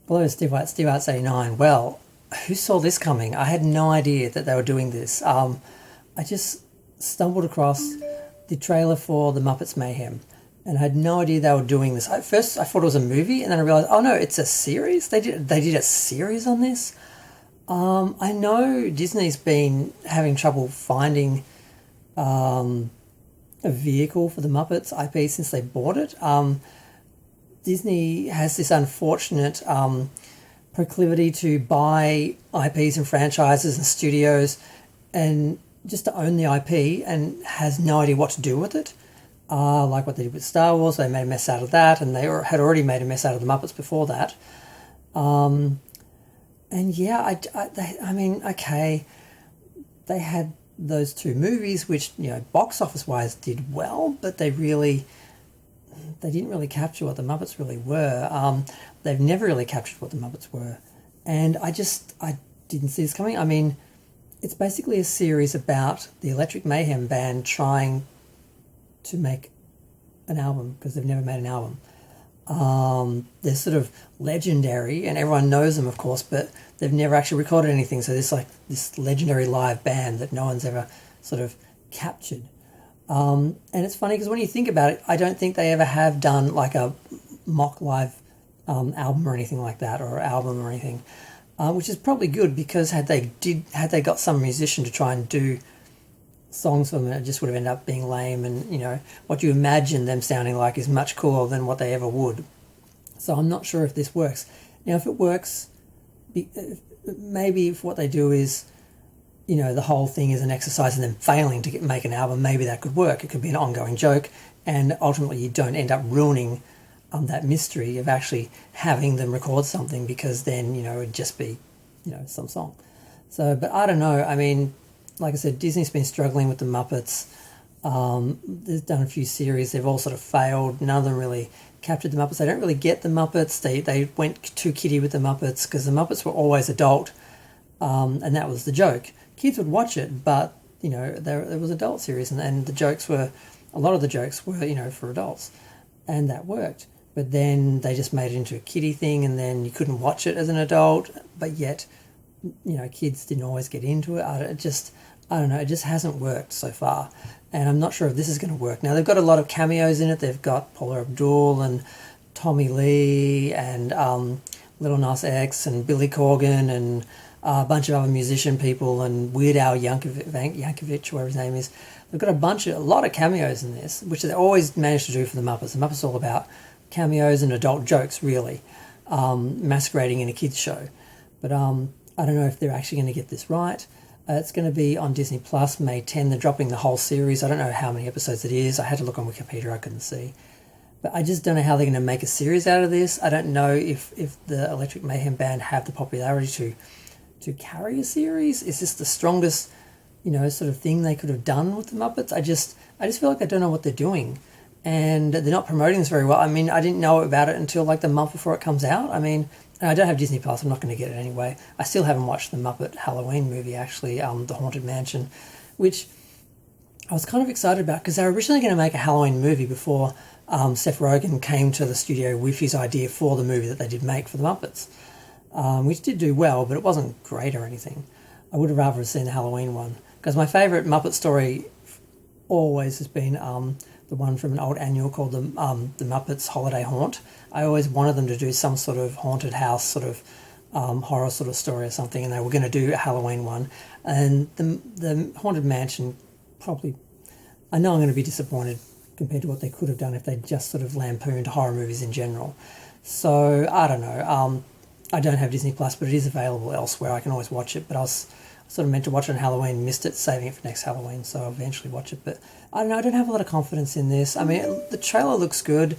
Hello, Steve Arts 89. Well, who saw this coming? I had no idea that they were doing this. I just stumbled across the trailer for the Muppets Mayhem, and I had no idea they were doing this. At first, I thought it was a movie, and then I realized, oh no, it's a series. They did a series on this. I know Disney's been having trouble finding a vehicle for the Muppets IP since they bought it. Disney has this unfortunate proclivity to buy IPs and franchises and studios and just to own the IP and has no idea what to do with it. Like what they did with Star Wars, they made a mess out of that, and they had already made a mess out of the Muppets before that. And yeah, I mean, okay, they had those two movies, which, you know, box office wise did well, but they didn't really capture what the Muppets really were. They've never really captured what the Muppets were. And I didn't see this coming. I mean, it's basically a series about the Electric Mayhem band trying to make an album because they've never made an album. They're sort of legendary and everyone knows them, of course, but they've never actually recorded anything. So there's like this legendary live band that no one's ever sort of captured. And it's funny because when you think about it, I don't think they ever have done like a mock live album or anything like that, or album or anything, which is probably good because had they got some musician to try and do songs for them, it just would have ended up being lame, and you know what you imagine them sounding like is much cooler than what they ever would. So I'm not sure if this works. Now, if it works, maybe if what they do is, you know, the whole thing is an exercise in them failing to make an album, maybe that could work. It could be an ongoing joke, and ultimately you don't end up ruining that mystery of actually having them record something, because then, you know, it'd just be, you know, some song. So, but I don't know. I mean, like I said, Disney's been struggling with the Muppets. They've done a few series. They've all sort of failed. None of them really captured the Muppets. They don't really get the Muppets. They went too kiddie with the Muppets because the Muppets were always adult, and that was the joke. Kids would watch it, but, you know, there was adult series, and a lot of the jokes were, you know, for adults, and that worked. But then they just made it into a kiddie thing, and then you couldn't watch it as an adult, but yet, you know, kids didn't always get into it. I don't know, it just hasn't worked so far, and I'm not sure if this is going to work. Now, they've got a lot of cameos in it. They've got Paula Abdul and Tommy Lee and Little Nas X and Billy Corgan and a bunch of other musician people and Weird Al Yankovic, whatever his name is. They've got a lot of cameos in this, which they always managed to do for the Muppets. The Muppets are all about cameos and adult jokes, really, masquerading in a kids show. But I don't know if they're actually going to get this right. It's going to be on Disney Plus May 10. They're dropping the whole series. I don't know how many episodes it is. I had to look on Wikipedia. I couldn't see. But I just don't know how they're going to make a series out of this. I don't know if the Electric Mayhem Band have the popularity to carry a series. Is this the strongest, you know, sort of thing they could have done with the Muppets? I just feel like I don't know what they're doing. And they're not promoting this very well. I mean, I didn't know about it until like the month before it comes out. I mean, and I don't have Disney Plus. I'm not going to get it anyway. I still haven't watched the Muppet Halloween movie, actually, The Haunted Mansion, which I was kind of excited about because they were originally going to make a Halloween movie before Seth Rogen came to the studio with his idea for the movie that they did make for the Muppets, which did do well, but it wasn't great or anything. I would have rather seen the Halloween one, because my favourite Muppet story always has been the one from an old annual called the Muppets Holiday Haunt. I always wanted them to do some sort of haunted house sort of horror sort of story or something, and they were going to do a Halloween one. And the Haunted Mansion, probably, I know I'm going to be disappointed compared to what they could have done if they just sort of lampooned horror movies in general. So, I don't know. I don't have Disney Plus, but it is available elsewhere. I can always watch it, but I was sort of meant to watch it on Halloween, missed it, saving it for next Halloween, so I'll eventually watch it. But I don't know, I don't have a lot of confidence in this. I mean, the trailer looks good.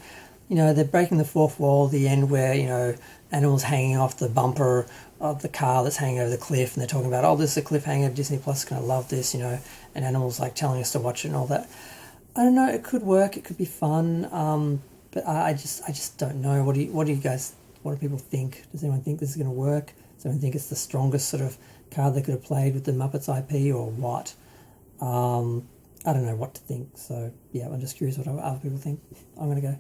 You know, they're breaking the fourth wall, the end where, you know, animals hanging off the bumper of the car that's hanging over the cliff, and they're talking about, oh, this is a cliffhanger, Disney Plus is going to love this, you know, and animals like telling us to watch it and all that. I don't know, it could work, it could be fun, but I just don't know. What do people think? Does anyone think this is going to work? Does anyone think it's the strongest sort of card they could have played with the Muppets IP, or what? I don't know what to think. So, yeah, I'm just curious what other people think. I'm going to go.